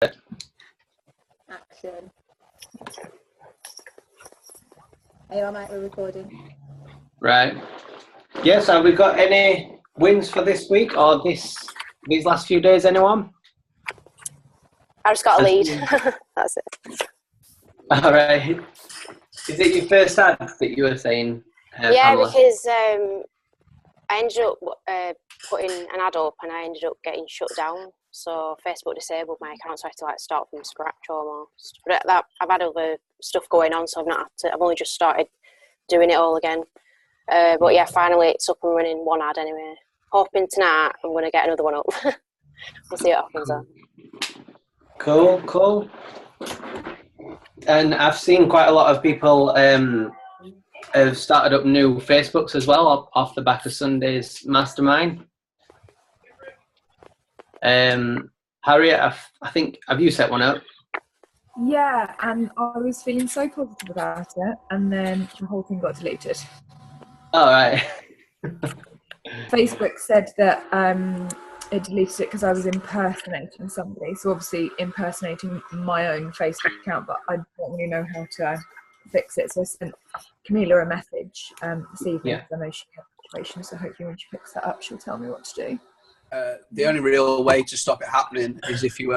Action. Hey, all right, we're recording. Right. Yes, have we got any wins for this week or these last few days, anyone? I just got a lead. That's it. All right. Is it your first ad that you were saying, yeah, Pamela? because I ended up putting an ad up and I ended up getting shut down. So Facebook disabled my account, so I had to start from scratch almost. But I've had other stuff going on, so I've only just started doing it all again. But yeah, finally it's up and running. One ad anyway. Hoping tonight I'm going to get another one up. We'll see what happens there. Cool. And I've seen quite a lot of people have started up new Facebooks as well off the back of Sunday's Mastermind. Harriet, I think, have you set one up? Yeah, and I was feeling so positive about it, and then the whole thing got deleted. All right. Facebook said that it deleted it because I was impersonating somebody, so obviously impersonating my own Facebook account, but I don't really know how to fix it, so I sent Camila a message this evening, because I know she had a situation, so hopefully when she picks that up she'll tell me what to do. The only real way to stop it happening is if you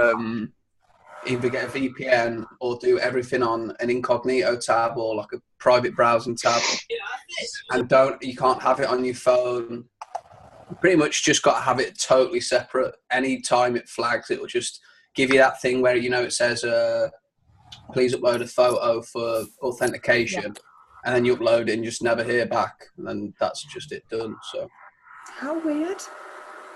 either get a VPN or do everything on an incognito tab or like a private browsing tab, and you can't have it on your phone. You pretty much just got to have it totally separate. Any time it flags, it will just give you that thing where it says please upload a photo for authentication, and then you upload it and just never hear back, and then that's just it done. So how weird.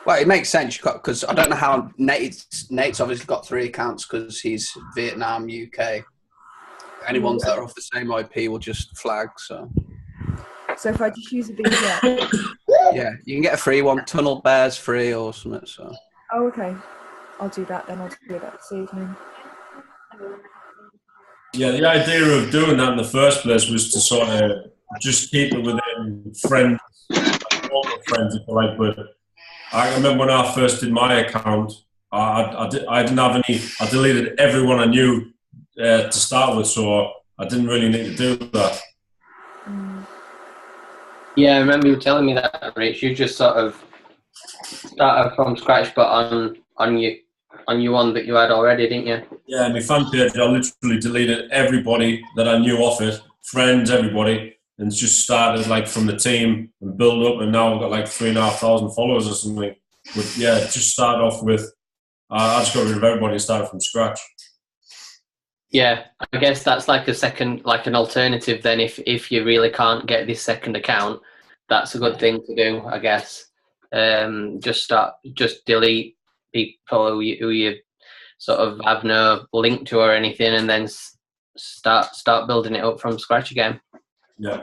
Well, it makes sense because I don't know how Nate's obviously got 3 accounts because he's Vietnam, UK. Any ones that are off the same IP will just flag. So if I just use a VPN, yeah, you can get a free one. Tunnel Bear's free or something. So okay, I'll do that then. I'll do that this evening. Yeah, the idea of doing that in the first place was to sort of just keep it within friends, local friends, if you like. But I remember when I first did my account, I didn't have any. I deleted everyone I knew to start with, so I didn't really need to do that. Yeah, I remember you telling me that, Rich. You just sort of started from scratch, but on your one that you had already, didn't you? Yeah, my fan page, I literally deleted everybody that I knew off it, friends, everybody, and just started from the team and build up, and now I've got 3,500 followers or something. But yeah, just start off with, I just got rid of everybody and started from scratch. Yeah, I guess that's an alternative then. If you really can't get this second account, that's a good thing to do, I guess. Just delete people who you sort of have no link to or anything, and then start building it up from scratch again. Yeah.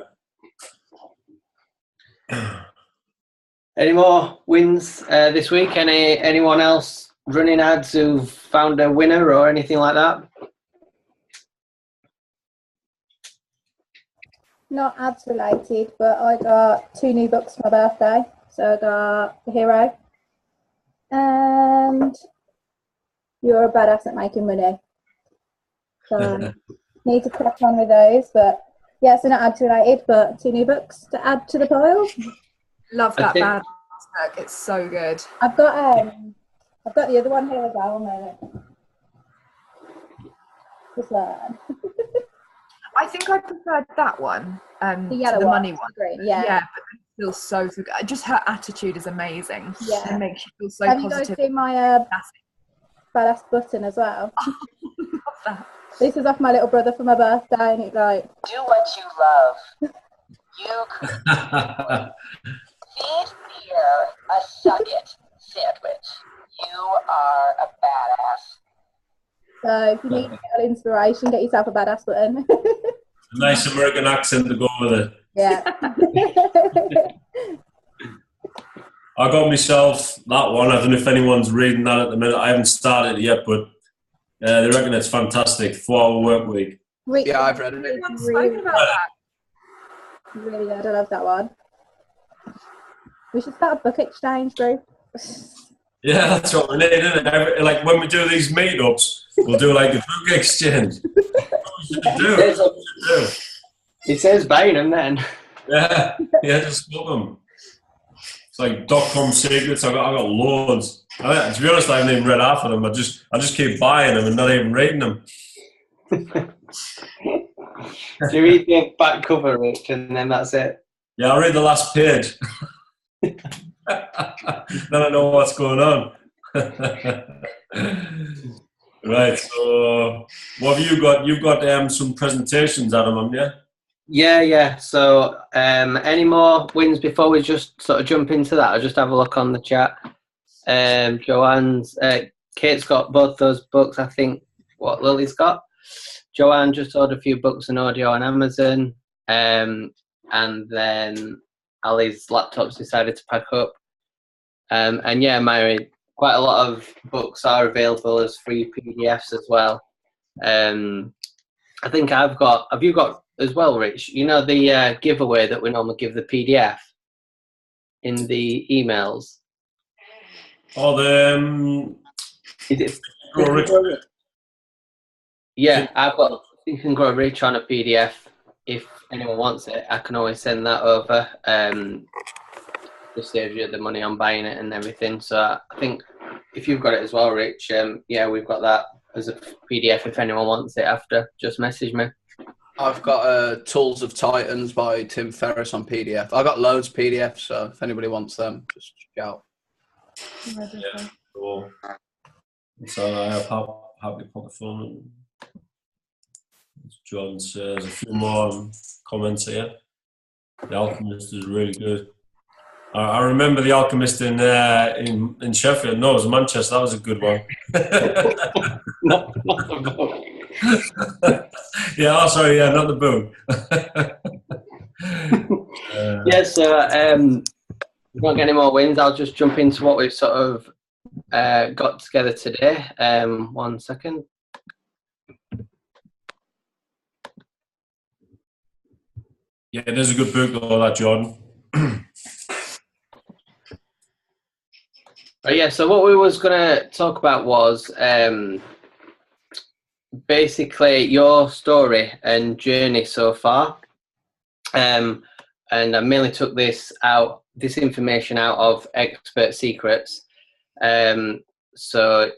Any more wins this week? Anyone else running ads who've found a winner or anything like that? Not ads related, but I got 2 new books for my birthday. So I got The Hero and You're a Badass at Making Money. So need to crack on with those, but yeah, so not ads related, but 2 new books to add to the pile. Love that badass book. It's so good. I've got the other one here as well. A moment. This one. I think I preferred that one. The yellow to the one, money one. Green, yeah. Yeah, but it feels so good. Just her attitude is amazing. Yeah. It makes you feel so Have positive. you guys seen my badass button as well? Love that. This is off my little brother for my birthday, and it's do what you love. You could feed fear a suck-it sandwich. You are a badass. so if you need a little inspiration, get yourself a badass button. A nice American accent to go with it. Yeah. I got myself that one. I don't know if anyone's reading that at the minute. I haven't started it yet, but they reckon it's fantastic. 4-hour work week. Yeah, I've read it. Everyone's spoken about that. Really good. I love that one. We should start a book exchange group. Yeah, that's what we need, isn't it? When we do these meetups, We'll do like a book exchange. It says buying them then. Yeah, just book them. It's like .com secrets. I've got loads. To be honest, I haven't even read half of them. I just keep buying them and not even reading them. Do you read the back cover, Rich, and then that's it? Yeah, I'll read the last page. Then I know what's going on. Right, so what have you got? You've got some presentations, Adam, haven't you? Yeah. So any more wins before we just sort of jump into that? I'll just have a look on the chat. Joanne's, Kate's got both those books, I think, what Lily's got. Joanne just ordered a few books and audio on Amazon. And then Ali's laptop's decided to pack up. And yeah, Mary, quite a lot of books are available as free PDFs as well. I think have you got as well, Rich? You know the giveaway that we normally give the PDF in the emails? Oh, yeah, I've got Think and Grow Rich on a PDF. If anyone wants it, I can always send that over. Just saves you the money on buying it and everything. So I think if you've got it as well, Rich, yeah, we've got that as a PDF. If anyone wants it after, just message me. I've got Tools of Titans by Tim Ferriss on PDF. I've got loads of PDFs, so if anybody wants them, just check out. Yeah, cool. So I have happy put the phone. John says a few more comments here. The Alchemist is really good. I remember The Alchemist in Sheffield. No, it was Manchester. That was a good one. not the book. Yeah, oh, sorry, yeah, not the book. Yeah, so we're not getting any more wins. I'll just jump into what we've sort of got together today. 1 second. Yeah, it is a good book, though, that, Jordan. Yeah, so what we was going to talk about was basically your story and journey so far. And I mainly took this information out of Expert Secrets. So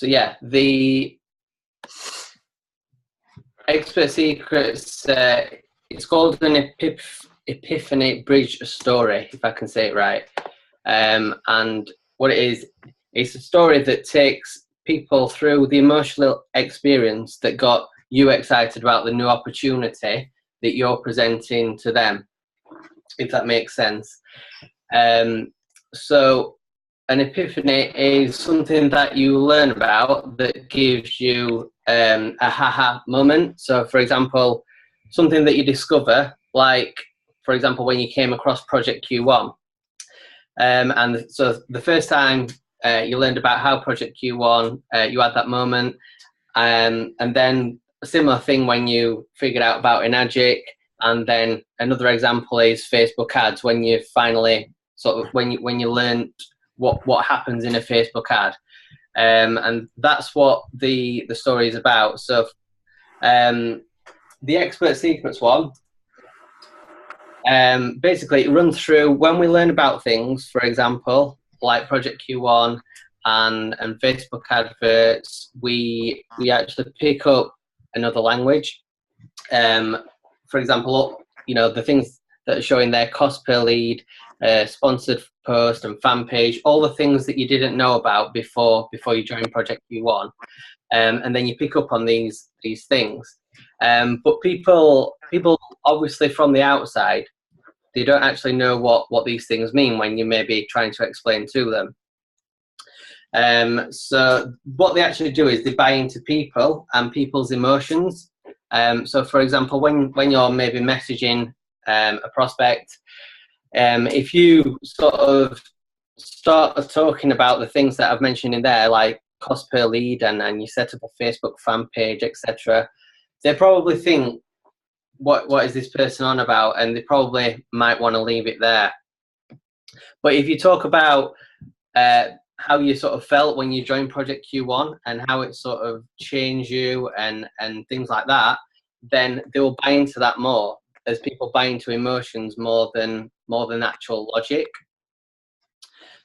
yeah, the Expert Secrets, it's called an Epiphany Bridge story, if I can say it right. And what it is, it's a story that takes people through the emotional experience that got you excited about the new opportunity that you're presenting to them, if that makes sense. So an epiphany is something that you learn about that gives you a ha-ha moment. So, for example, something that you discover, like, for example, when you came across Project Q1. And so the first time you learned about how Project Q1, you had that moment. And then a similar thing when you figured out about Enagic. And then another example is Facebook ads, when you finally when you learn what happens in a Facebook ad. And that's what the story is about. So the Expert Secrets one, basically it runs through when we learn about things, for example, like Project Q1 and Facebook adverts, we actually pick up another language. For example, you know, the things that are showing there, cost per lead, sponsored post and fan page, all the things that you didn't know about before you joined Project Q1. And then you pick up on these things. But people obviously from the outside, they don't actually know what these things mean when you may be trying to explain to them. So what they actually do is they buy into people and people's emotions. So for example, when you're maybe messaging a prospect, if you sort of start talking about the things that I've mentioned in there, like cost per lead, and you set up a Facebook fan page, etc., they probably think, what is this person on about? And they probably might want to leave it there. But if you talk about how you sort of felt when you joined Project Q1 and how it sort of changed you and things like that, then they will buy into that more, as people buy into emotions more than actual logic.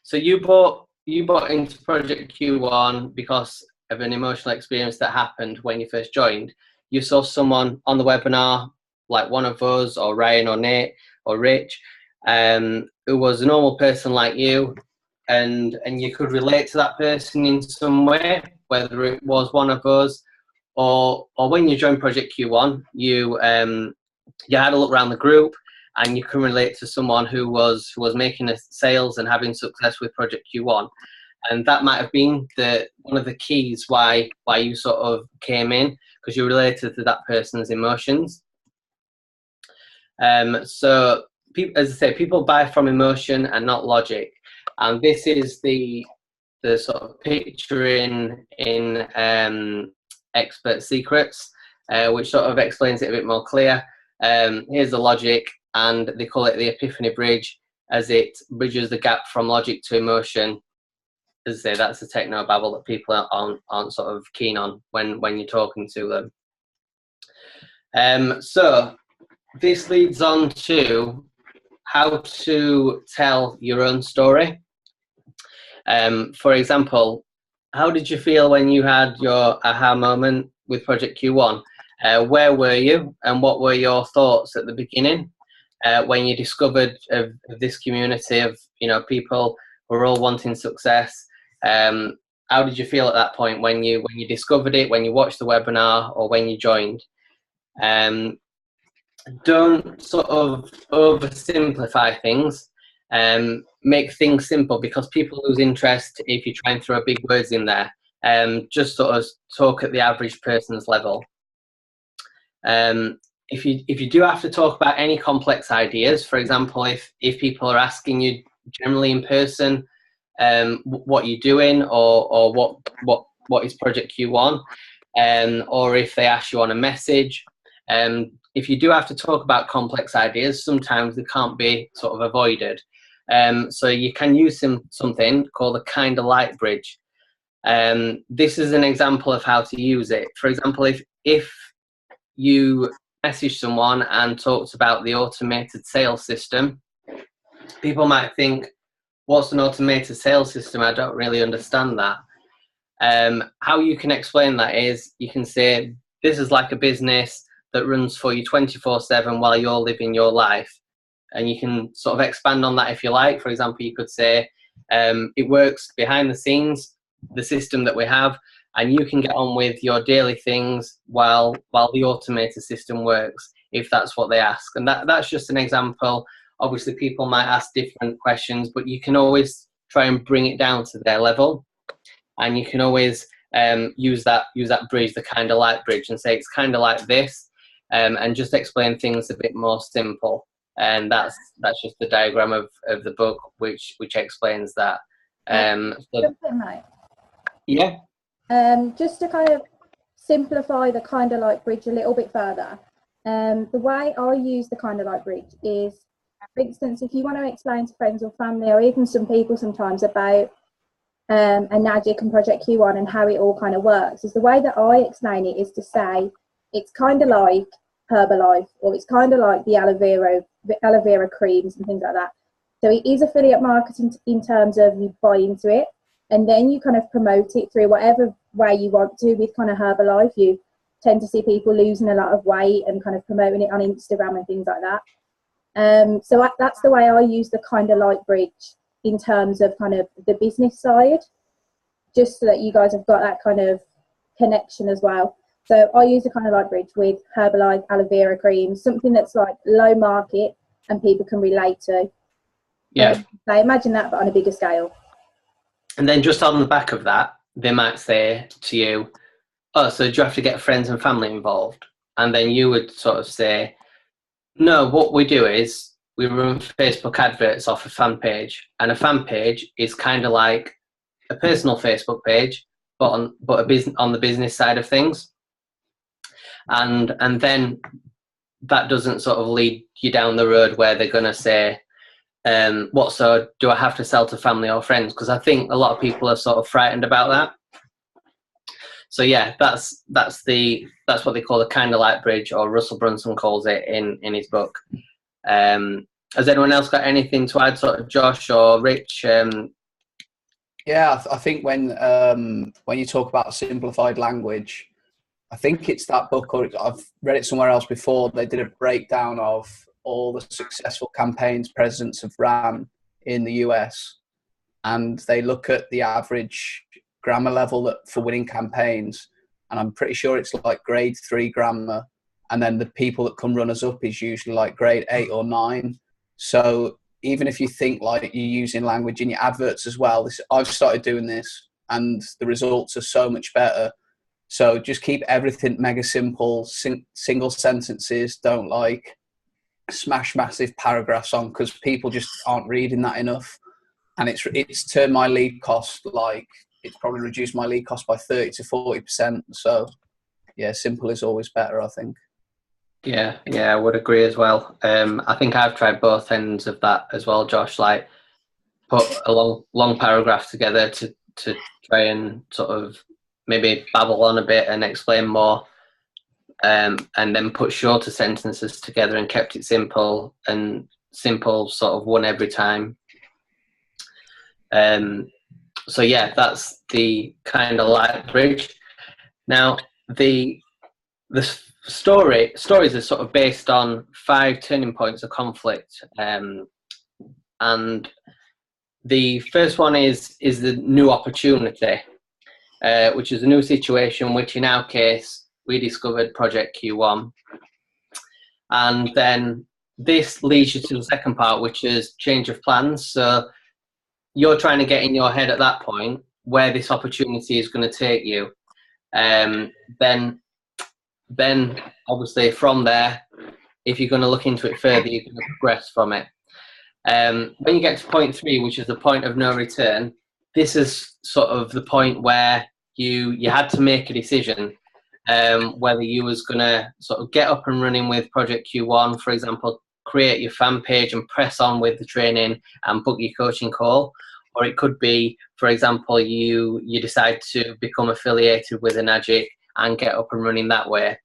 So you bought into Project Q1 because of an emotional experience that happened when you first joined. You saw someone on the webinar, like one of us, or Ryan, or Nate, or Rich, who was a normal person like you, and you could relate to that person in some way, whether it was one of us, or when you joined Project Q1, you had a look around the group and you can relate to someone who was making sales and having success with Project Q1. And that might have been one of the keys why you sort of came in, because you related to that person's emotions. So, as I say, people buy from emotion and not logic. And this is the sort of picture in Expert Secrets, which sort of explains it a bit more clear. Here's the logic, and they call it the Epiphany Bridge, as it bridges the gap from logic to emotion. As I say, that's the techno-babble that people aren't sort of keen on when you're talking to them. So this leads on to how to tell your own story. For example, how did you feel when you had your aha moment with Project Q1? Where were you, and what were your thoughts at the beginning when you discovered of this community of people who are all wanting success? How did you feel at that point when you discovered it, when you watched the webinar, or when you joined? Don't sort of oversimplify things. Make things simple, because people lose interest if you try and throw big words in there. Just sort of talk at the average person's level. If you do have to talk about any complex ideas, for example, if people are asking you generally in person what you're doing, or what is Project Q1, or if they ask you on a message, if you do have to talk about complex ideas, sometimes they can't be sort of avoided. So you can use something called a kind of light bridge. This is an example of how to use it. For example, if you message someone and talked about the automated sales system, people might think, what's an automated sales system? I don't really understand that. How you can explain that is, you can say, this is like a business that runs for you 24/7 while you're living your life. And you can sort of expand on that if you like. For example, you could say, it works behind the scenes, the system that we have, and you can get on with your daily things while the automated system works, if that's what they ask. And that's just an example. Obviously, people might ask different questions, but you can always try and bring it down to their level. And you can always use that bridge, the kind of light bridge, and say it's kind of like this, and just explain things a bit more simple. And that's just the diagram of the book which explains that. Yeah. Just to kind of simplify the kind of light bridge a little bit further, the way I use the kind of light bridge is, for instance, if you want to explain to friends or family, or even some people sometimes, about a Magic and Project Q1 and how it all kind of works, is the way that I explain it is to say it's kind of like Herbalife, or it's kind of like the aloe vera creams and things like that. So it is affiliate marketing in terms of you buy into it and then you kind of promote it through whatever way you want to. With kind of Herbalife, you tend to see people losing a lot of weight and kind of promoting it on Instagram and things like that. So that's the way I use the kind of light bridge in terms of kind of the business side, just so that you guys have got that kind of connection as well. So I use the kind of light bridge with Herbalife aloe vera cream, something that's like low market and people can relate to. Yeah. So imagine that, but on a bigger scale. And then just on the back of that, they might say to you, oh, so do you have to get friends and family involved? And then you would sort of say, no, what we do is we run Facebook adverts off a fan page, and a fan page is kind of like a personal Facebook page, but on the business side of things. And then that doesn't sort of lead you down the road where they're going to say, what, so do I have to sell to family or friends? Because I think a lot of people are sort of frightened about that. So yeah, that's what they call the kind of light bridge, or Russell Brunson calls it in his book. Has anyone else got anything to add, sort of Josh or Rich? Yeah, I think when you talk about simplified language, I think it's that book, or I've read it somewhere else before. They did a breakdown of all the successful campaigns presidents have ran in the US, and they look at the average grammar level for winning campaigns, and I'm pretty sure it's like grade 3 grammar, and then the people that come runners up is usually like grade 8 or 9. So even if you think like you're using language in your adverts as well, I've started doing this, and the results are so much better. So just keep everything mega simple, single sentences. Don't like smash massive paragraphs on, because people just aren't reading that enough. And it's turned my lead cost, like it's probably reduced my lead cost by 30 to 40%. So yeah, simple is always better, I think. Yeah, I would agree as well. I think I've tried both ends of that as well, Josh. Like put a long paragraph together to try and sort of maybe babble on a bit and explain more, and then put shorter sentences together and kept it simple, and simple sort of won every time. So yeah, that's the kind of light bridge. Now the stories are sort of based on 5 turning points of conflict, and the first one is the new opportunity, which is a new situation, which in our case we discovered Project Q1, and then this leads you to the second part, which is change of plans. So you're trying to get in your head at that point where this opportunity is going to take you. Then obviously from there, if you're going to look into it further, you're going to progress from it. When you get to point 3, which is the point of no return, this is sort of the point where you had to make a decision, whether you was going to sort of get up and running with Project Q1, for example, create your fan page and press on with the training and book your coaching call, or it could be, for example, you decide to become affiliated with Enagic and get up and running that way.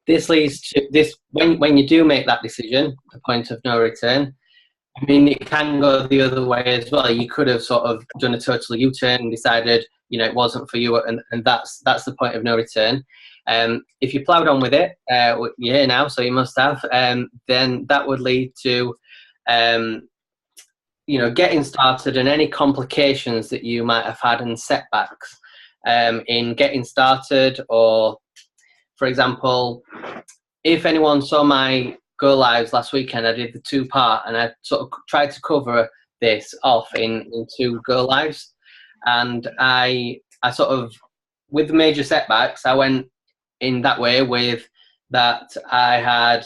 This leads to this, when you do make that decision, the point of no return, I mean, it can go the other way as well. You could have sort of done a total U-turn and decided, it wasn't for you, and that's the point of no return. If you ploughed on with it, you're here now, so you must have, then that would lead to, getting started, and any complications that you might have had and setbacks in getting started. Or, for example, if anyone saw my Go Lives last weekend, I did the 2-part, and I sort of tried to cover this off in 2 Go Lives. And I sort of, with the major setbacks, I went in that way with that I had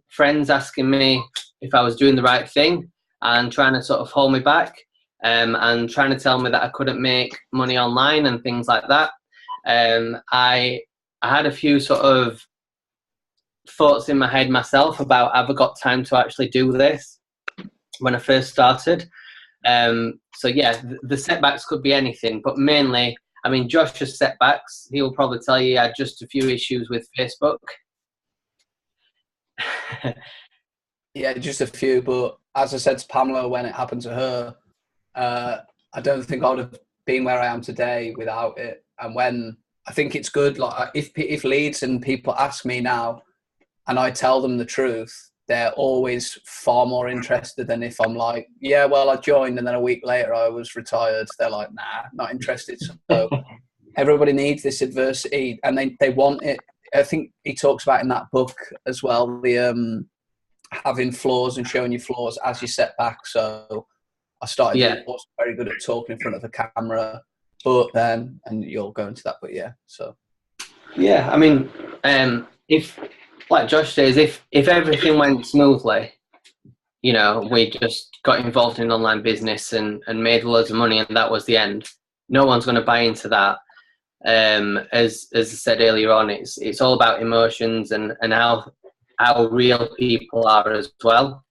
friends asking me if I was doing the right thing and trying to sort of hold me back, and trying to tell me that I couldn't make money online and things like that. I had a few sort of thoughts in my head myself about, have I got time to actually do this, when I first started. So yeah, the setbacks could be anything, but mainly, I mean, Josh's setbacks, he'll probably tell you he had just a few issues with Facebook. Yeah, just a few, but as I said to Pamela when it happened to her, I don't think I would have been where I am today without it. And when I think it's good, like if leads and people ask me now and I tell them the truth, they're always far more interested than if I'm like, yeah, well, I joined and then a week later I was retired. They're like, nah, not interested. So everybody needs this adversity, and they want it. I think he talks about in that book as well, the having flaws and showing your flaws as you set back. So I started, I was very good at talking in front of the camera, but then, and you'll go into that, but yeah, so. Yeah, I mean, if, like Josh says, if everything went smoothly, we just got involved in online business and made loads of money and that was the end, no one's going to buy into that. As I said earlier on, it's all about emotions and how real people are as well.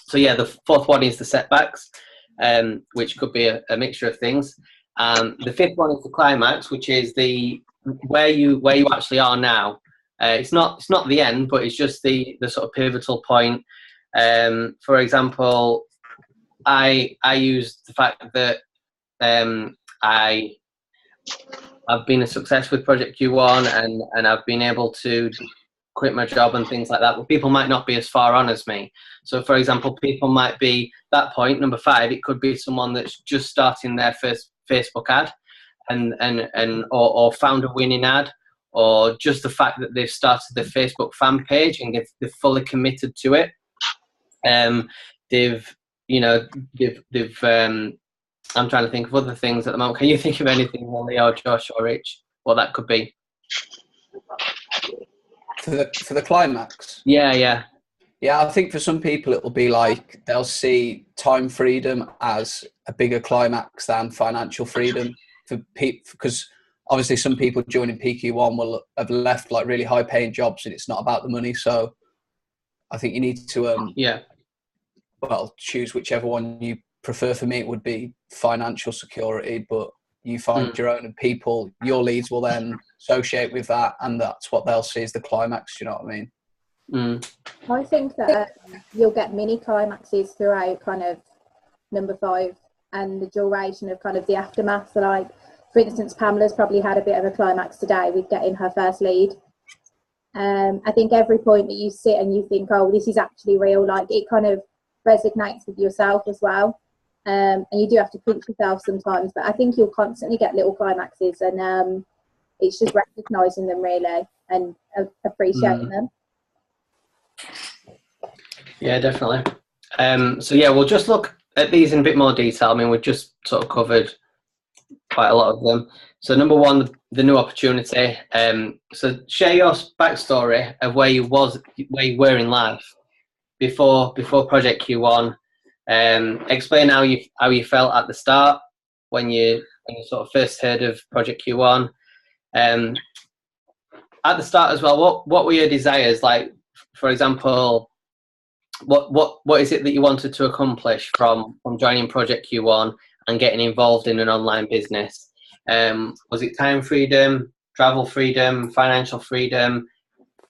So yeah, the fourth one is the setbacks, which could be a mixture of things. The fifth one is the climax, which is the where you actually are now. It's not the end, but it's just the sort of pivotal point. For example, I use the fact that I've been a success with Project Q1 and I've been able to quit my job and things like that, but people might not be as far on as me. So for example, people might be that point, number 5, it could be someone that's just starting their first Facebook ad or found a winning ad, or just the fact that they've started their Facebook fan page and they've fully committed to it. I'm trying to think of other things at the moment. Can you think of anything, Molly or Josh or Rich, what that could be? For the climax? Yeah. Yeah, I think for some people it will be like they'll see time freedom as a bigger climax than financial freedom for people, because obviously some people joining PQ1 will have left like really high paying jobs and it's not about the money. So I think you need to choose whichever one you prefer. For me it would be financial security, but you find your own, and people, your leads will then associate with that, and that's what they'll see as the climax. You know what I mean? I think that you'll get mini climaxes throughout kind of number 5 and the duration of kind of the aftermath. So like, for instance, Pamela's probably had a bit of a climax today with getting her first lead. I think every point that you sit and you think, oh, this is actually real, like it kind of resonates with yourself as well. And you do have to pinch yourself sometimes, but I think you'll constantly get little climaxes, and it's just recognising them really and appreciating them. Yeah, definitely. So yeah, we'll just look at these in a bit more detail. I mean, we've just sort of covered quite a lot of them. So number 1, the new opportunity. So share your backstory of where you were in life before Project Q1. Explain how you felt at the start when you sort of first heard of Project Q1. At the start as well, what were your desires? Like, for example, what is it that you wanted to accomplish from joining Project Q1 and getting involved in an online business? Was it time freedom, travel freedom, financial freedom,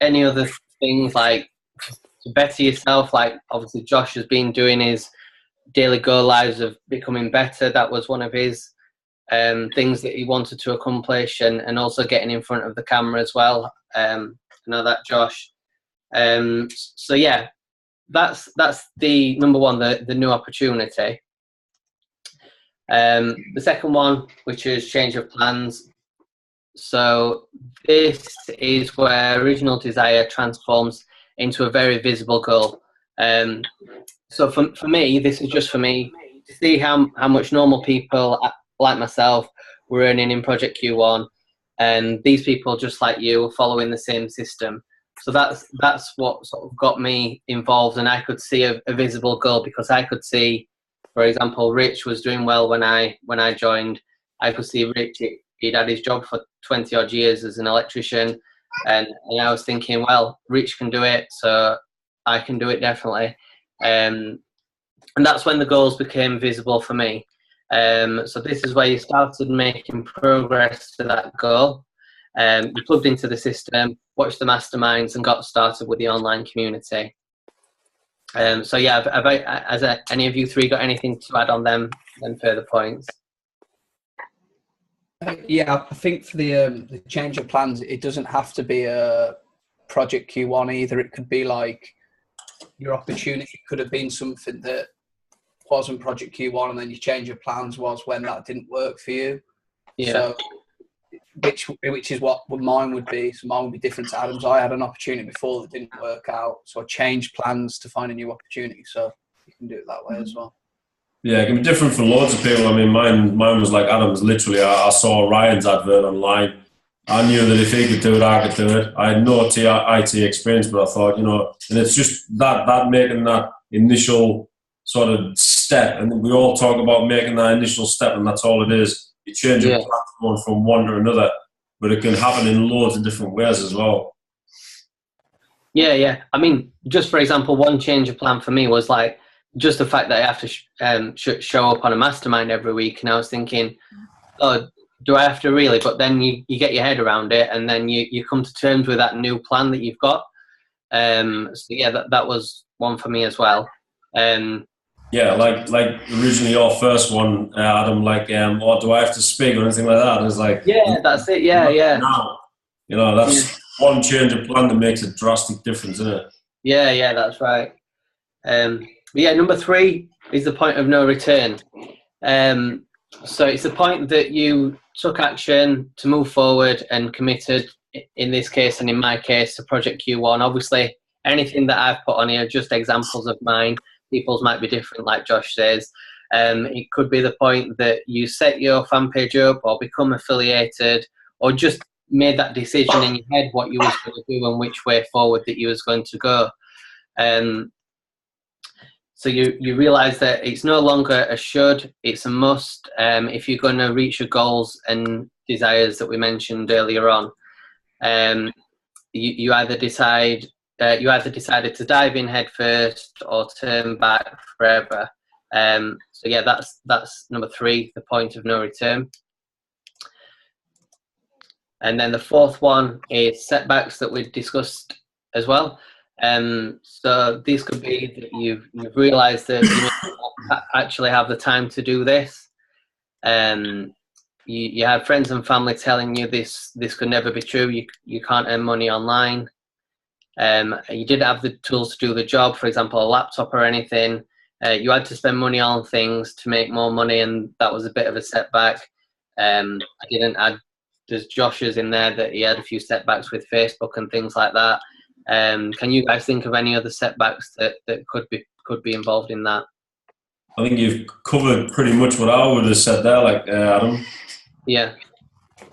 any other things like to better yourself? Like obviously Josh has been doing his daily go lives of becoming better. That was one of his things that he wanted to accomplish, and also getting in front of the camera as well. I know that, Josh. So yeah, that's the number 1, the new opportunity. The second one, which is change of plans. So this is where original desire transforms into a very visible goal. So for me, this is just for me to see how much normal people like myself were earning in Project Q1, and these people just like you are following the same system. So that's what sort of got me involved, and I could see a visible goal, because I could see, for example, Rich was doing well when I joined. I could see Rich, he'd had his job for 20 odd years as an electrician, and I was thinking, well, Rich can do it, so I can do it definitely. And that's when the goals became visible for me. So this is where you started making progress to that goal. You plugged into the system, watched the masterminds, and got started with the online community. So yeah, any of you 3 got anything to add on them further points? Yeah, I think for the change of plans, it doesn't have to be a Project Q1 either. It could be like your opportunity could have been something that wasn't Project Q1, and then your change of plans was when that didn't work for you. Yeah. So, which is what mine would be. So mine would be different to Adam's. I had an opportunity before that didn't work out, so I changed plans to find a new opportunity. So you can do it that way as well. Yeah, it can be different for loads of people. I mean, mine was like Adam's. Literally, I saw Ryan's advert online. I knew that if he could do it, I could do it. I had no IT experience, but I thought, and it's just that making that initial sort of step. And we all talk about making that initial step, and that's all it is. You change your platform from one to another, but it can happen in loads of different ways as well. Yeah. I mean, just for example, one change of plan for me was like just the fact that I have to show up on a mastermind every week, and I was thinking, oh, do I have to really? But then you get your head around it, and then you come to terms with that new plan that you've got. So yeah, that was one for me as well. Yeah, like originally your first one, Adam, like, or do I have to speak or anything like that? It's like, yeah, that's it. Yeah. Now, you know, that's one change of plan that makes a drastic difference, isn't it? Yeah, that's right. But yeah, number 3 is the point of no return. So it's the point that you took action to move forward and committed, in this case and in my case, to Project Q1. Obviously, anything that I've put on here are just examples of mine. People's might be different, like Josh says. It could be the point that you set your fan page up or become affiliated or just made that decision in your head what you was going to do and which way forward that you was going to go. So you realise that it's no longer a should, it's a must. If you're going to reach your goals and desires that we mentioned earlier on, you either decided to dive in head first or turn back forever. So yeah, that's number 3, the point of no return. And then the 4th one is setbacks that we discussed as well. So these could be that you've realised that you don't actually have the time to do this. You have friends and family telling you this could never be true. You can't earn money online. You didn't have the tools to do the job, for example, a laptop or anything. You had to spend money on things to make more money, and that was a bit of a setback. I didn't add, there's Josh's in there that he had a few setbacks with Facebook and things like that. Can you guys think of any other setbacks that could be involved in that? I think you've covered pretty much what I would have said there, like Adam. Yeah.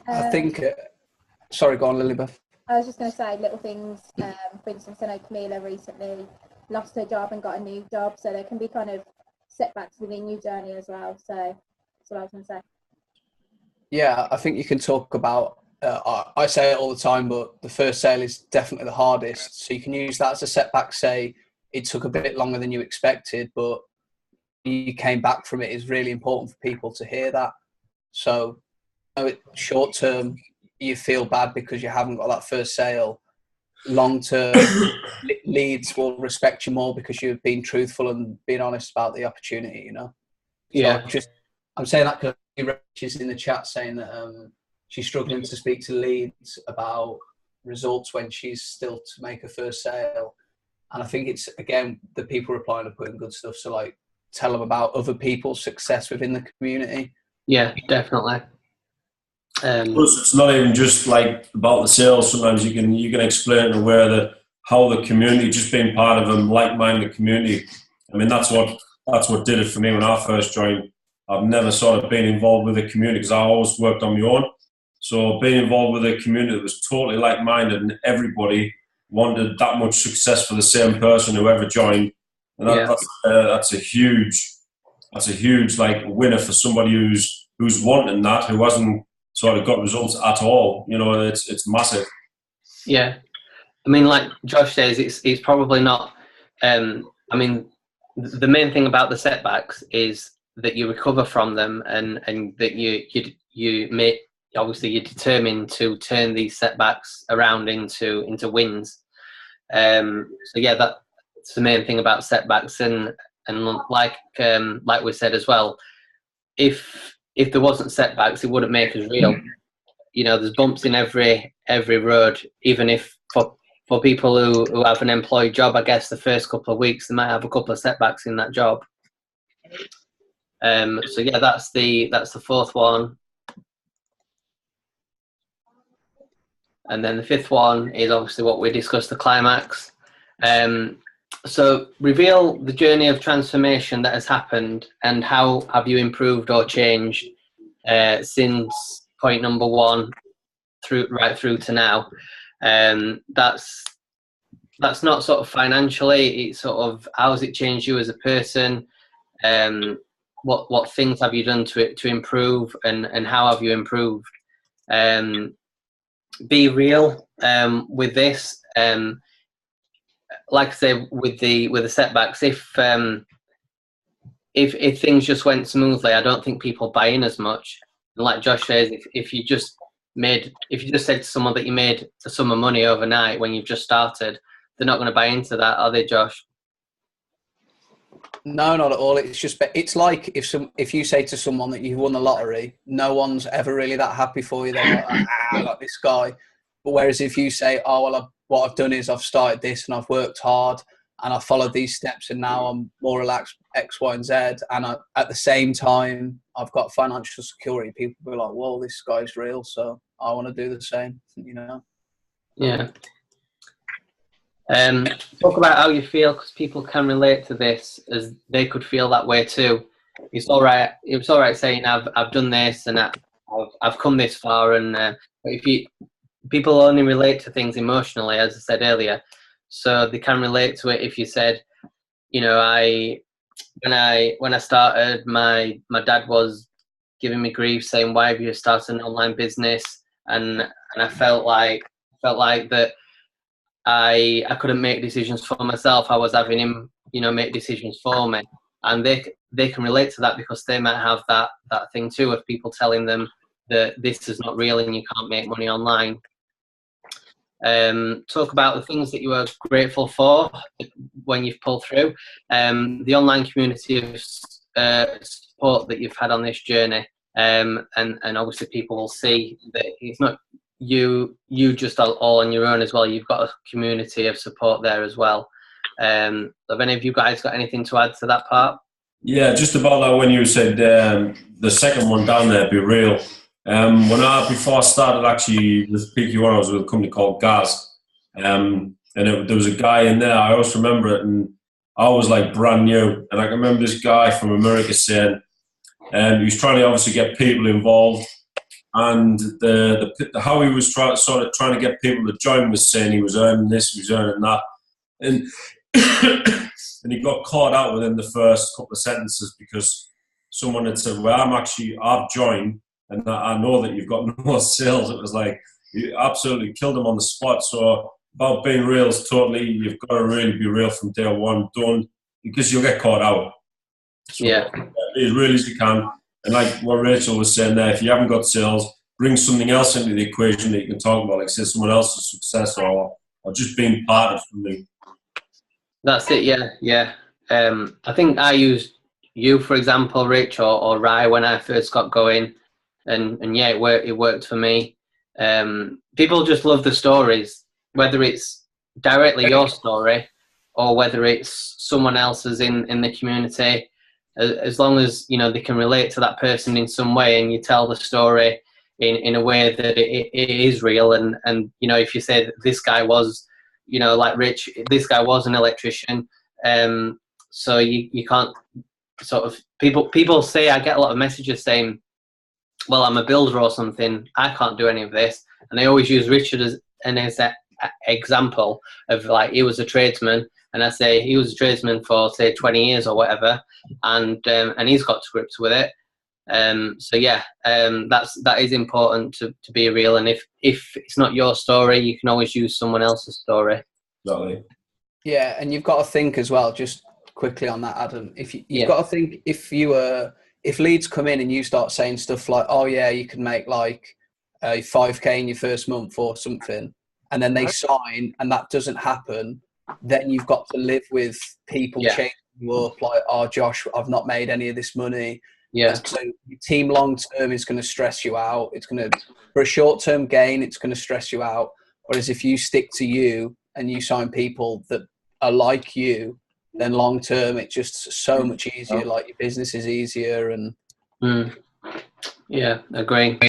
I think. Sorry, go on, Lilybeth. I was just going to say little things. For instance, I know Camila recently lost her job and got a new job, so there can be kind of setbacks within your journey as well. So that's what I was going to say. Yeah, I think you can talk about. I say it all the time, but the first sale is definitely the hardest. So you can use that as a setback. Say it took a bit longer than you expected, but you came back from it. Is really important for people to hear that. So, short term, you feel bad because you haven't got that first sale. Long term, leads will respect you more because you've been truthful and been honest about the opportunity. You know. Yeah. So I'm saying that because she's in the chat saying that she's struggling to speak to leads about results when she's still to make her first sale. And I think it's, again, the people replying are putting good stuff. So, like, tell them about other people's success within the community. Yeah, definitely. Plus, it's not even just like about the sales. Sometimes you can explain and aware that how the community, just being part of a like-minded community. I mean, that's what did it for me when I first joined. I've never sort of been involved with a community because I always worked on my own. So being involved with a community that was totally like-minded and everybody wanted that much success for the same person who ever joined, and that's a huge like winner for somebody who's wanting that, who hasn't sort of got results at all. You know, it's massive. Yeah, I mean, like Josh says, it's probably not. I mean, the main thing about the setbacks is that you recover from them, and that you make. Obviously, you're determined to turn these setbacks around into wins. So yeah, that's the main thing about setbacks, and like we said as well, if there wasn't setbacks, it wouldn't make us real. You know, there's bumps in every road. Even if for people who have an employed job, I guess the first couple of weeks they might have a couple of setbacks in that job. So yeah, that's the 4th one. And then the 5th one is obviously what we discussed, the climax. So reveal the journey of transformation that has happened, and how have you improved or changed since point number 1 right through to now. That's not sort of financially, it's sort of how has it changed you as a person, what things have you done to improve, and how have you improved. Be real with this. Like I say, with the setbacks, if if things just went smoothly, I don't think people buy in as much. And like Josh says, if you just said to someone that you made a sum of money overnight when you've just started, they're not going to buy into that, are they, Josh? No, not at all. It's like if you say to someone that you won the lottery, no one's ever really that happy for you. They're like this guy. But whereas if you say, oh, well, what I've done is I've started this and I've worked hard and I've followed these steps and now I'm more relaxed, X, Y, and Z. And at the same time, I've got financial security. People will be like, whoa, this guy's real. So I want to do the same, Yeah. Talk about how you feel, because people can relate to this as they could feel that way too. It's all right saying I've done this and I've come this far, and but people only relate to things emotionally, as I said earlier, so they can relate to it. If you said, when I started, my dad was giving me grief, saying, why have you started an online business? And I felt like that I couldn't make decisions for myself. I was having him, make decisions for me. And they can relate to that because they might have that thing too of people telling them that this is not real and you can't make money online. Talk about the things that you are grateful for when you've pulled through. The online community of support that you've had on this journey. And obviously people will see that it's not you just all on your own as well. You've got a community of support there as well. Have any of you guys got anything to add to that part? Yeah, just about that when you said the second one down there, be real. Before I started actually with PQ1, I was with a company called Gaz, and there was a guy in there. I always remember it, and I was like brand new, and I can remember this guy from America saying, he was trying to obviously get people involved, and how he was trying to get people to join was saying he was earning this, he was earning that, and and he got caught out within the first couple of sentences because someone had said, well, I've joined and I know that you've got no sales. It was like, you absolutely killed him on the spot. So about being real is totally, you've got to really be real from day one. Don't, because you'll get caught out. So yeah. Be as real as you can. And like what Rachel was saying there, if you haven't got sales, bring something else into the equation that you can talk about, like say someone else's success or just being part of something. That's it, yeah. I think I used you, for example, Rich, or Rai when I first got going, and yeah, it worked for me. People just love the stories, whether it's directly your story or whether it's someone else's in the community. As long as they can relate to that person in some way, and you tell the story in a way that it is real, and if you say that this guy was, like Rich, this guy was an electrician, so you can't sort of, people say, I get a lot of messages saying, well, I'm a builder or something, I can't do any of this, and they always use Richard as an example of, like, he was a tradesman, and I say he was a tradesman for, say, 20 years or whatever, and he's got to grips with it. So yeah, that is important to be real, and if it's not your story, you can always use someone else's story. Exactly. Yeah, and you've got to think as well, just quickly on that, Adam, you've got to think, if leads come in and you start saying stuff like, oh yeah, you can make like 5k in your first month or something, and then they sign and that doesn't happen, then you've got to live with people changing you up, like, oh Josh, I've not made any of this money. Yeah. So your team long term is going to stress you out. It's going to, for a short term gain, it's going to stress you out. Whereas if you stick to you and you sign people that are like you, then long term it's just so much easier. Like, your business is easier, and yeah, agree.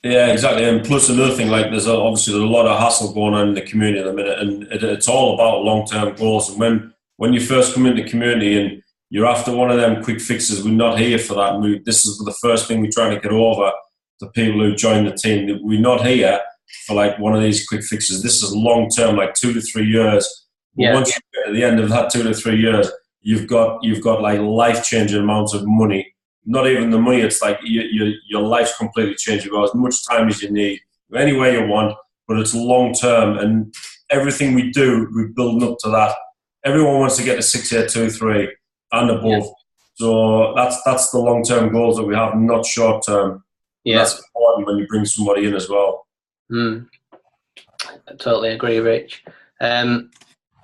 Yeah, exactly. And plus another thing, like, there's obviously a lot of hassle going on in the community at the minute, and it's all about long term goals. And when you first come into the community and you're after one of them quick fixes, we're not here for that. This is the first thing we're trying to get over to people who join the team. We're not here for like one of these quick fixes. This is long term, like 2 to 3 years. But once you get to the end of that 2 to 3 years, you've got like life changing amounts of money. Not even the money. It's like your life's completely changed. You've got as much time as you need, any way you want, but it's long term. And everything we do, we're building up to that. Everyone wants to get to 6 year, 2, 3. And above. So that's the long-term goals that we have, not short-term. Yeah. That's important when you bring somebody in as well. I totally agree, Rich.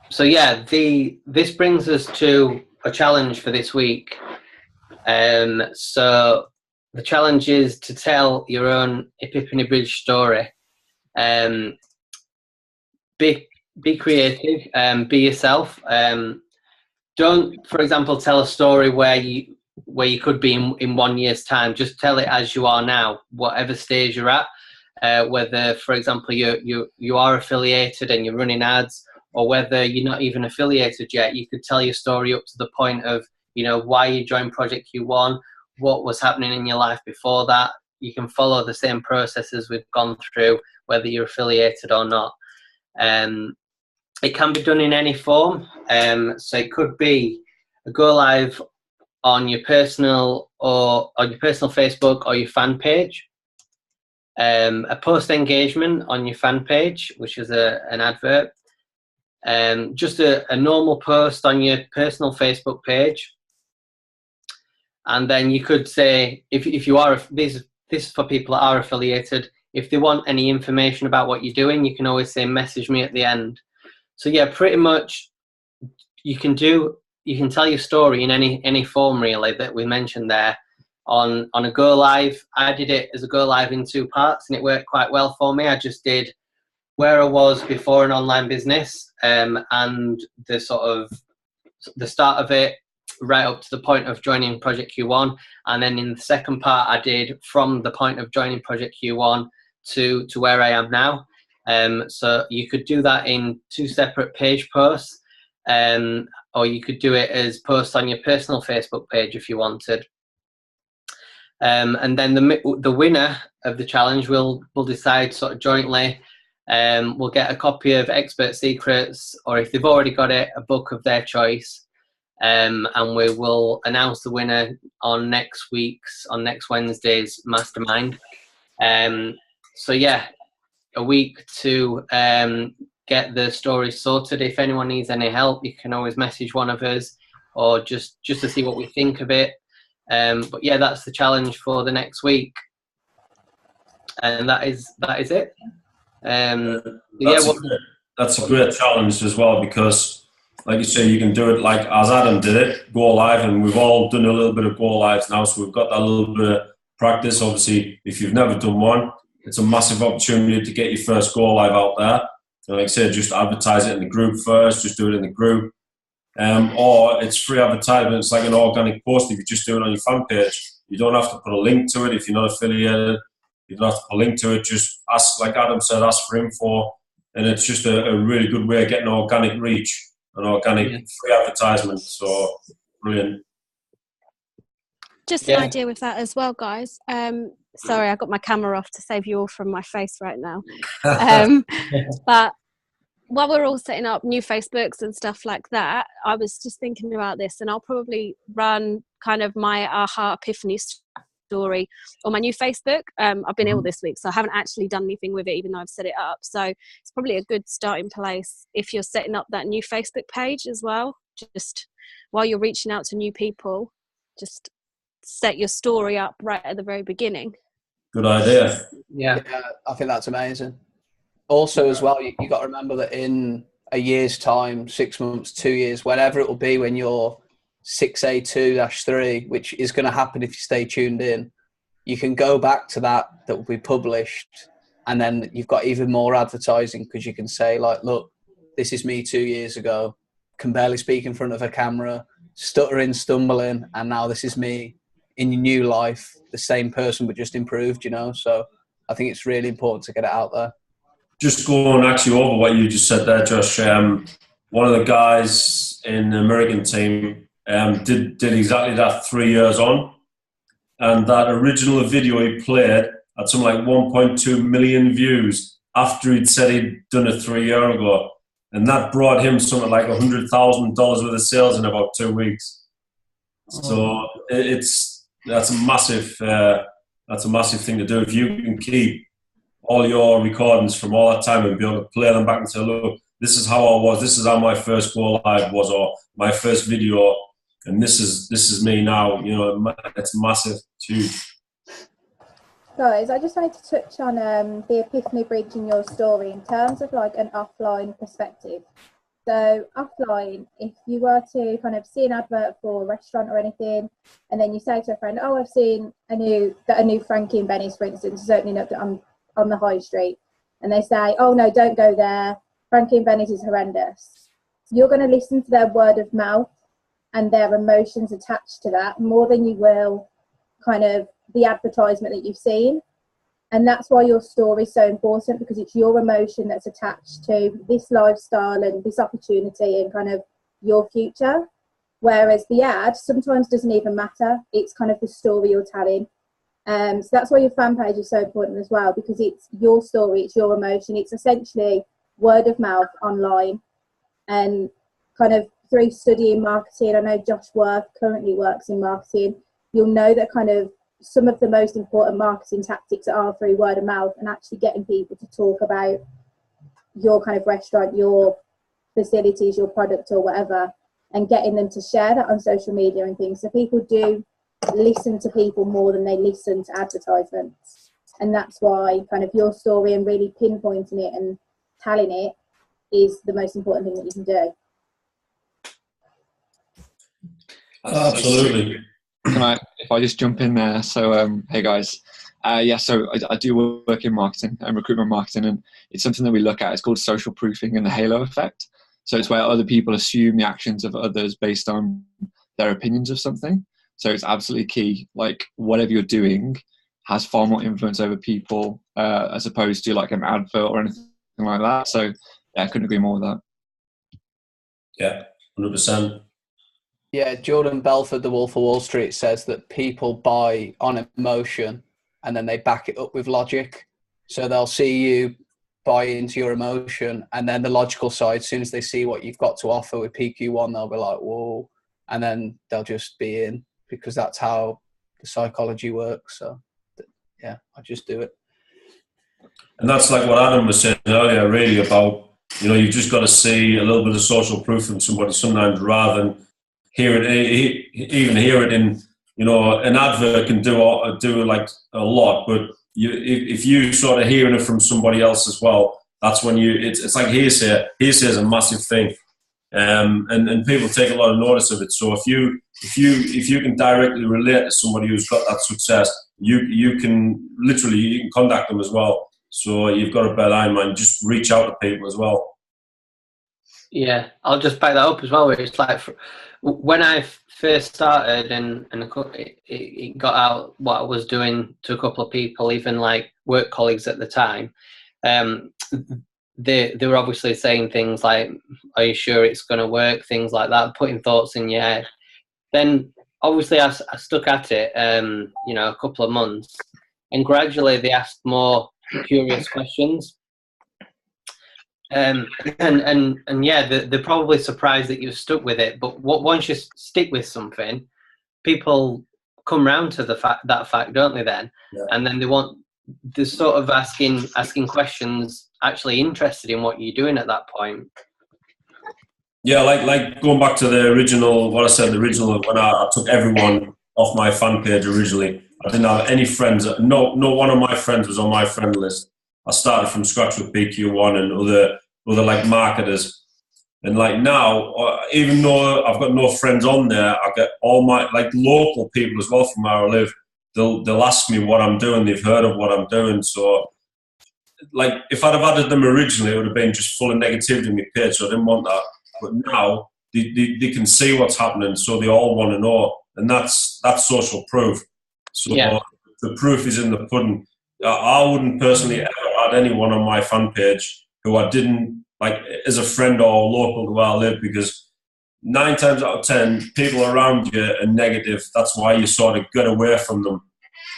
So yeah, this brings us to a challenge for this week. So the challenge is to tell your own Epiphany Bridge story. Be creative, be yourself. Don't, for example, tell a story where you could be in 1 year's time. Just tell it as you are now, whatever stage you're at. Whether, for example, you are affiliated and you're running ads, or whether you're not even affiliated yet, you could tell your story up to the point of, why you joined Project Q1, what was happening in your life before that. You can follow the same processes we've gone through, whether you're affiliated or not. It can be done in any form. So it could be a go live on your personal Facebook or your fan page. A post engagement on your fan page, which is an advert. Just a normal post on your personal Facebook page. And then you could say, if you are, this is for people that are affiliated, if they want any information about what you're doing, you can always say message me at the end. So yeah, pretty much you can tell your story in any form really that we mentioned there. On a go live, I did it as a go live in 2 parts, and it worked quite well for me. I just did where I was before an online business, and the sort of the start of it right up to the point of joining Project Q1, and then in the second part I did from the point of joining Project Q1 to where I am now. So you could do that in 2 separate page posts, or you could do it as posts on your personal Facebook page if you wanted. And then the winner of the challenge will decide sort of jointly. We'll get a copy of Expert Secrets, or if they've already got it, a book of their choice. And we will announce the winner on next Wednesday's Mastermind. So yeah, a week to get the story sorted. If anyone needs any help, you can always message one of us, or just to see what we think of it. But yeah, that's the challenge for the next week, and that is it. That's a great challenge as well, because like you say, you can do it like as Adam did it, go live, and we've all done a little bit of go lives now, so we've got that little bit of practice. Obviously, if you've never done one, it's a massive opportunity to get your first go live out there. And like I said, just advertise it in the group first, just do it in the group. Or it's free advertisement. It's like an organic post if you just do it on your fan page. You don't have to put a link to it if you're not affiliated. You don't have to put a link to it. Just ask, like Adam said, ask for info. And it's just a really good way of getting organic reach, an organic free advertisement. So, brilliant. Just an idea with that as well, guys. Sorry, I got my camera off to save you all from my face right now. But while we're all setting up new Facebooks and stuff like that, I was just thinking about this, and I'll probably run kind of my aha epiphany story on my new Facebook. I've been ill this week, so I haven't actually done anything with it, even though I've set it up. So it's probably a good starting place if you're setting up that new Facebook page as well. Just while you're reaching out to new people, just set your story up right at the very beginning. Good idea. Yeah, I think that's amazing. Also, as well, you got to remember that in a year's time, 6 months, 2 years, whenever it will be, when you're 6A2-3, which is going to happen if you stay tuned in, you can go back to that will be published, and then you've got even more advertising, because you can say, like, look, this is me 2 years ago, can barely speak in front of a camera, stuttering, stumbling, and now this is me in your new life, the same person but just improved, So I think it's really important to get it out there. Just going actually over what you just said there, Josh. One of the guys in the American team did exactly that 3 years on, and that original video he played had something like 1.2 million views after he'd said he'd done it 3 years ago, and that brought him something like $100,000 worth of sales in about 2 weeks. So that's a massive thing to do. If you can keep all your recordings from all that time and be able to play them back and say, look, this is how I was, this is how my first go live was, or my first video, And this is me now. You know, it's massive. It's huge. Guys, I just wanted to touch on the Epiphany Bridge in your story in terms of like an offline perspective. So offline, if you were to kind of see an advert for a restaurant or anything, and then you say to a friend, "Oh, I've seen a new Frankie and Benny's, for instance, is opening up on the high street," and they say, "Oh no, don't go there. Frankie and Benny's is horrendous." You're going to listen to their word of mouth and their emotions attached to that more than you will kind of the advertisement that you've seen. And that's why your story is so important, because it's your emotion that's attached to this lifestyle and this opportunity and kind of your future. Whereas the ad sometimes doesn't even matter. It's kind of the story you're telling. So that's why your fan page is so important as well, because it's your story, it's your emotion. It's essentially word of mouth online. And kind of through studying marketing, I know Josh Worth currently works in marketing, you'll know that kind of some of the most important marketing tactics are through word of mouth and actually getting people to talk about your kind of restaurant, your facilities, your product or whatever, and getting them to share that on social media and things. So people do listen to people more than they listen to advertisements. And that's why kind of your story and really pinpointing it and telling it is the most important thing that you can do. Absolutely. If I just jump in there? So, hey guys. So I do work in marketing and recruitment marketing, and it's something that we look at. It's called social proofing and the halo effect. So it's where other people assume the actions of others based on their opinions of something. So it's absolutely key. Like whatever you're doing has far more influence over people as opposed to like an advert or anything like that. So yeah, I couldn't agree more with that. Yeah, 100%. Yeah, Jordan Belford, The Wolf of Wall Street, says that people buy on emotion and then they back it up with logic. So they'll see you buy into your emotion, and then the logical side, as soon as they see what you've got to offer with PQ1, they'll be like, whoa, and then they'll just be in, because that's how the psychology works. So yeah, I just do it. And that's like what Adam was saying earlier, really, about, you know, you've just got to see a little bit of social proof from somebody sometimes, rather than hear it in, you know, an advert can do like a lot, but if you sort of hearing it from somebody else as well, that's when it's like hearsay. Hearsay is a massive thing, and people take a lot of notice of it. So if you can directly relate to somebody who's got that success, you can contact them as well. So you've got to bear that in mind. Just reach out to people as well. Yeah, I'll just back that up as well. Where it's like when I first started and it got out what I was doing to a couple of people, even like work colleagues at the time. They were obviously saying things like, "Are you sure it's going to work?" Things like that, putting thoughts in your head. Then obviously I stuck at it, you know, a couple of months, and gradually they asked more curious questions. And yeah, they're probably surprised that you've stuck with it. But once you stick with something, people come round to that fact, don't they? Then, yeah. And then they're sort of asking questions, actually interested in what you're doing at that point. Yeah, like going back to the original, what I said, the original when I took everyone off my fan page originally. I didn't have any friends. No one of my friends was on my friend list. I started from scratch with PQ1 and other like marketers, and like now, even though I've got no friends on there, I get all my like local people as well from where I live. They'll ask me what I'm doing. They've heard of what I'm doing. So, like if I'd have added them originally, it would have been just full of negativity in my page. So I didn't want that. But now they can see what's happening, so they all want to know, and that's social proof. So yeah. The proof is in the pudding. I wouldn't personally ever add anyone on my fan page who I didn't like as a friend or local to where I live, because 9 times out of 10 people around you are negative. That's why you sort of get away from them.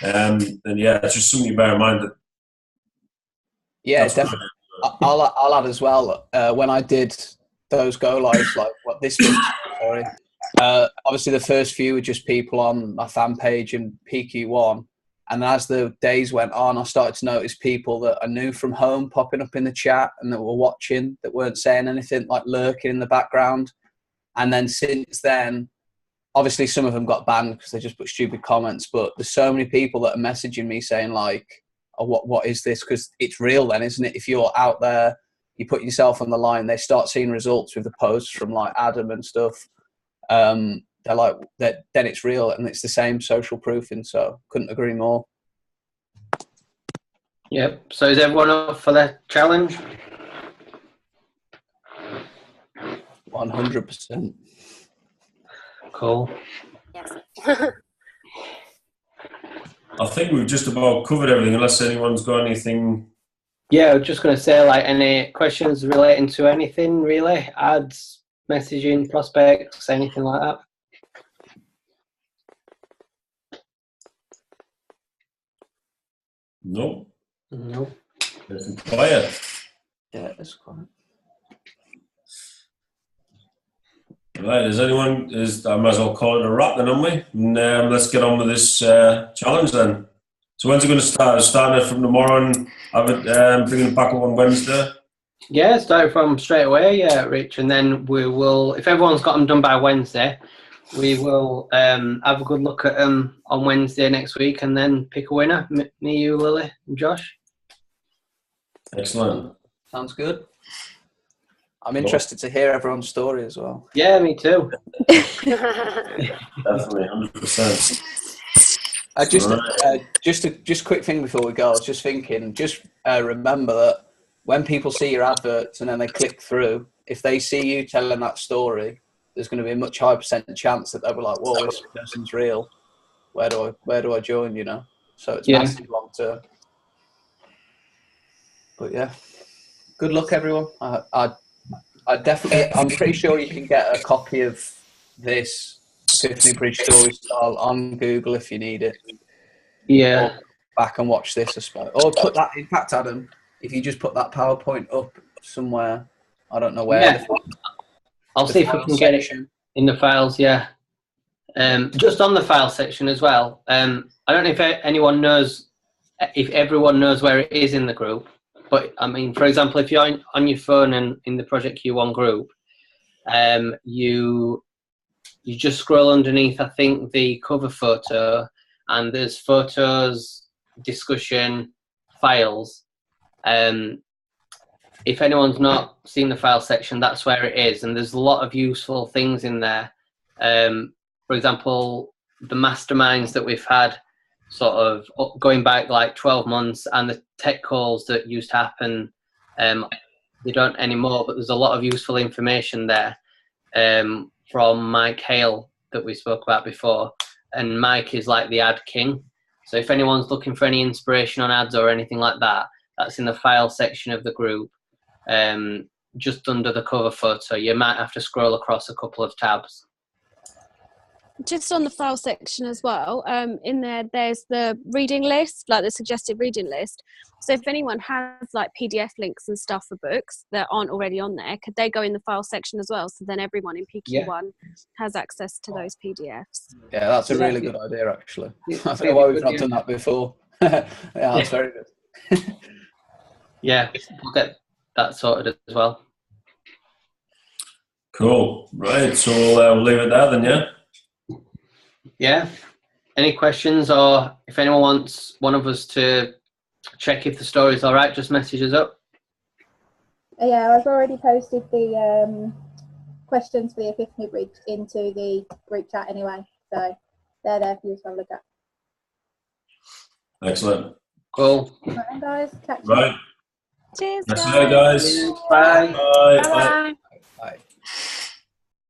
And yeah, it's just something you bear in mind. That yeah, definitely. I'll add as well. When I did those go lives, like what this was, sorry. Obviously, the first few were just people on my fan page and PQ1. And as the days went on, I started to notice people that I knew from home popping up in the chat and that were watching, that weren't saying anything, like lurking in the background. And then since then, obviously some of them got banned because they just put stupid comments, but there's so many people that are messaging me saying like, oh, what is this? Because it's real then, isn't it? If you're out there, you put yourself on the line, they start seeing results with the posts from like Adam and stuff. They're like, then it's real, and it's the same social proofing. So couldn't agree more. Yep. So is everyone up for the challenge? 100%. Cool. Yes. I think we've just about covered everything, unless anyone's got anything. Yeah, I was just going to say, like, any questions relating to anything, really? Ads, messaging, prospects, anything like that? No. No. It's quiet. Yeah, it's quiet. Right, is anyone, I might as well call it a wrap then, haven't we? And let's get on with this challenge then. So when's it going to start? Starting it from tomorrow and have it, bringing it back up on Wednesday? Yeah, start from straight away, yeah, Rich. And then we will, if everyone's got them done by Wednesday, we will have a good look at them on Wednesday next week and then pick a winner. Me, you, Lily, and Josh. Excellent. Sounds good. I'm interested to hear everyone's story as well. Yeah, me too. Definitely, 100%. Just a quick thing before we go. I was just thinking, remember that when people see your adverts and then they click through, if they see you telling that story, there's going to be a much higher percent chance that they'll be like, "Whoa, this person's real. Where do I join?" You know. So it's massive long term. But yeah, good luck, everyone. I definitely, I'm pretty sure you can get a copy of this Epiphany Bridge Story Style on Google if you need it. Yeah. Or back and watch this, I suppose. Or put that, in fact, Adam, if you just put that PowerPoint up somewhere, I don't know where. Yeah. I'll see if we can get it in the files, yeah. Just on the file section as well. I don't know if anyone knows, if everyone knows where it is in the group. But I mean, for example, if you're on your phone and in the Project Q1 group, you just scroll underneath, I think, the cover photo, and there's photos, discussion, files. If anyone's not seen the file section, that's where it is, and there's a lot of useful things in there. For example, the masterminds that we've had, sort of going back like 12 months, and the tech calls that used to happen, they don't anymore, but there's a lot of useful information there from Mike Hale that we spoke about before, and Mike is like the ad king. So if anyone's looking for any inspiration on ads or anything like that, that's in the file section of the group, just under the cover photo. You might have to scroll across a couple of tabs. Just on the file section as well, in there's the reading list, like the suggested reading list. So if anyone has like PDF links and stuff for books that aren't already on there, could they go in the file section as well? So then everyone in PQ1 has access to those PDFs. Yeah, that's a really good idea, actually. I don't know why we've not done that before. Yeah, that's very good. Yeah, we'll get that sorted as well. Cool. Right, so we'll leave it there then, yeah? Yeah. Any questions, or if anyone wants one of us to check if the story's all right, just message us up. Yeah, I've already posted the questions for the Epiphany Bridge into the group chat anyway, so they're there for you to have a look at. Excellent. Cool. Right, guys, catch you. Right. Cheers, That's it, guys. Bye. Bye. Bye.